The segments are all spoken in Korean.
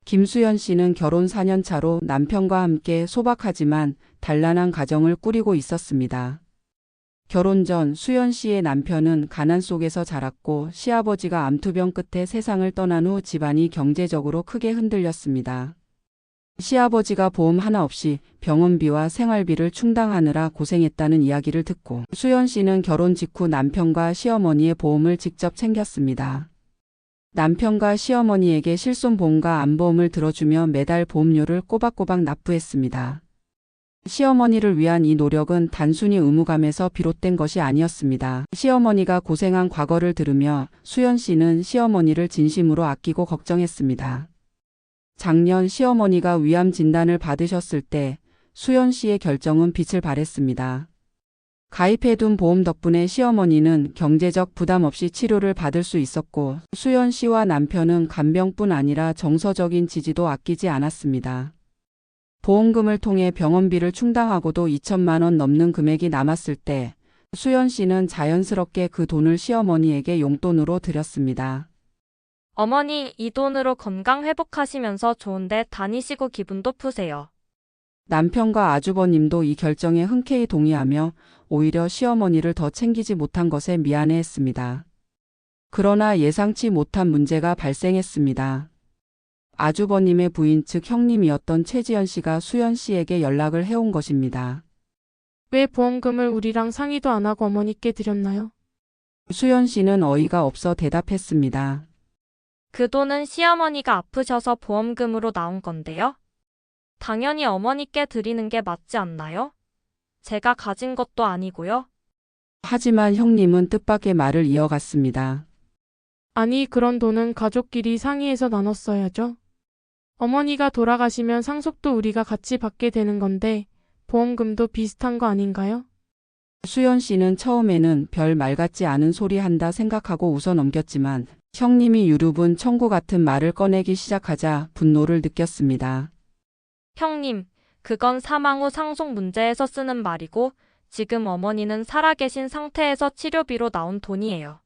김수연 씨는 결혼 4년 차로 남편과 함께 소박하지만 단란한 가정을 꾸리고 있었습니다. 결혼 전 수연 씨의 남편은 가난 속에서 자랐고 시아버지가 암투병 끝에 세상을 떠난 후 집안이 경제적으로 크게 흔들렸습니다. 시아버지가 보험 하나 없이 병원비와 생활비를 충당하느라 고생했다는 이야기를 듣고 수연 씨는 결혼 직후 남편과 시어머니의 보험을 직접 챙겼습니다. 남편과 시어머니에게 실손보험과 암보험을 들어주며 매달 보험료를 꼬박꼬박 납부했습니다. 시어머니를 위한 이 노력은 단순히 의무감에서 비롯된 것이 아니었습니다. 시어머니가 고생한 과거를 들으며 수연 씨는 시어머니를 진심으로 아끼고 걱정했습니다. 작년 시어머니가 위암 진단을 받으셨을 때 수연 씨의 결정은 빛을 발했습니다. 가입해둔 보험 덕분에 시어머니는 경제적 부담 없이 치료를 받을 수 있었고 수연 씨와 남편은 간병뿐 아니라 정서적인 지지도 아끼지 않았습니다. 보험금을 통해 병원비를 충당하고도 2천만 원 넘는 금액이 남았을 때 수연 씨는 자연스럽게 그 돈을 시어머니에게 용돈으로 드렸습니다. 어머니, 이 돈으로 건강 회복하시면서 좋은데 다니시고 기분도 푸세요. 남편과 아주버님도 이 결정에 흔쾌히 동의하며 오히려 시어머니를 더 챙기지 못한 것에 미안해했습니다. 그러나 예상치 못한 문제가 발생했습니다. 아주버님의 부인 측 형님이었던 최지연 씨가 수연 씨에게 연락을 해온 것입니다. 왜 보험금을 우리랑 상의도 안 하고 어머니께 드렸나요? 수연 씨는 어이가 없어 대답했습니다. 그 돈은 시어머니가 아프셔서 보험금으로 나온 건데요. 당연히 어머니께 드리는 게 맞지 않나요? 제가 가진 것도 아니고요. 하지만 형님은 뜻밖의 말을 이어갔습니다. 아니, 그런 돈은 가족끼리 상의해서 나눴어야죠. 어머니가 돌아가시면 상속도 우리가 같이 받게 되는 건데 보험금도 비슷한 거 아닌가요? 수연 씨는 처음에는 별 말 같지 않은 소리 한다 생각하고 웃어 넘겼지만 형님이 유류분 청구 같은 말을 꺼내기 시작하자 분노를 느꼈습니다. 형님, 그건 사망 후 상속 문제에서 쓰는 말이고 지금 어머니는 살아계신 상태에서 치료비로 나온 돈이에요.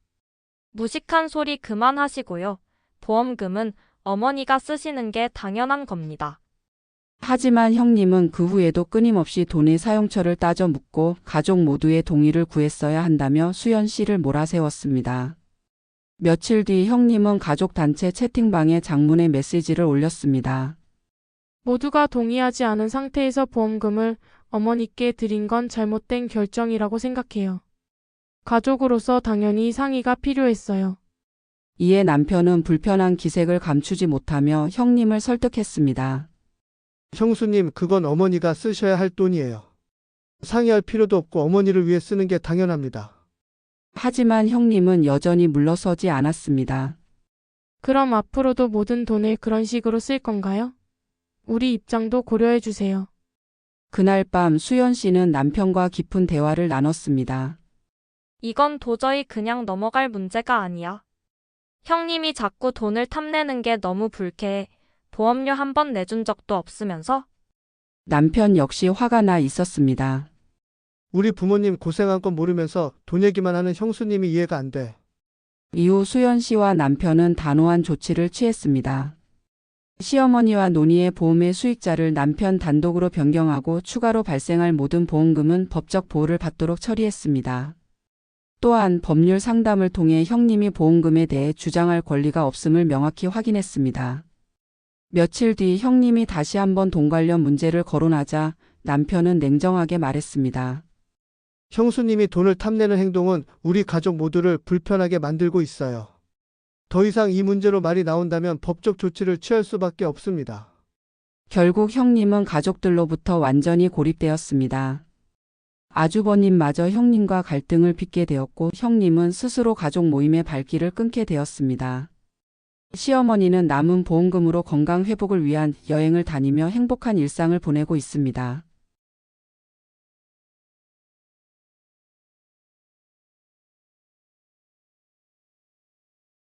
무식한 소리 그만하시고요. 보험금은 어머니가 쓰시는 게 당연한 겁니다. 하지만 형님은 그 후에도 끊임없이 돈의 사용처를 따져 묻고 가족 모두의 동의를 구했어야 한다며 수연 씨를 몰아세웠습니다. 며칠 뒤 형님은 가족단체 채팅방에 장문의 메시지를 올렸습니다. 모두가 동의하지 않은 상태에서 보험금을 어머니께 드린 건 잘못된 결정이라고 생각해요. 가족으로서 당연히 상의가 필요했어요. 이에 남편은 불편한 기색을 감추지 못하며 형님을 설득했습니다. 형수님, 그건 어머니가 쓰셔야 할 돈이에요. 상의할 필요도 없고 어머니를 위해 쓰는 게 당연합니다. 하지만 형님은 여전히 물러서지 않았습니다. 그럼 앞으로도 모든 돈을 그런 식으로 쓸 건가요? 우리 입장도 고려해 주세요. 그날 밤 수연 씨는 남편과 깊은 대화를 나눴습니다. 이건 도저히 그냥 넘어갈 문제가 아니야. 형님이 자꾸 돈을 탐내는 게 너무 불쾌해. 보험료 한 번 내준 적도 없으면서. 남편 역시 화가 나 있었습니다. 우리 부모님 고생한 건 모르면서 돈 얘기만 하는 형수님이 이해가 안 돼. 이후 수연 씨와 남편은 단호한 조치를 취했습니다. 시어머니와 논의해 보험의 수익자를 남편 단독으로 변경하고 추가로 발생할 모든 보험금은 법적 보호를 받도록 처리했습니다. 또한 법률 상담을 통해 형님이 보험금에 대해 주장할 권리가 없음을 명확히 확인했습니다. 며칠 뒤 형님이 다시 한번 돈 관련 문제를 거론하자 남편은 냉정하게 말했습니다. 형수님이 돈을 탐내는 행동은 우리 가족 모두를 불편하게 만들고 있어요. 더 이상 이 문제로 말이 나온다면 법적 조치를 취할 수밖에 없습니다. 결국 형님은 가족들로부터 완전히 고립되었습니다. 아주버님마저 형님과 갈등을 빚게 되었고 형님은 스스로 가족 모임의 발길을 끊게 되었습니다. 시어머니는 남은 보험금으로 건강 회복을 위한 여행을 다니며 행복한 일상을 보내고 있습니다.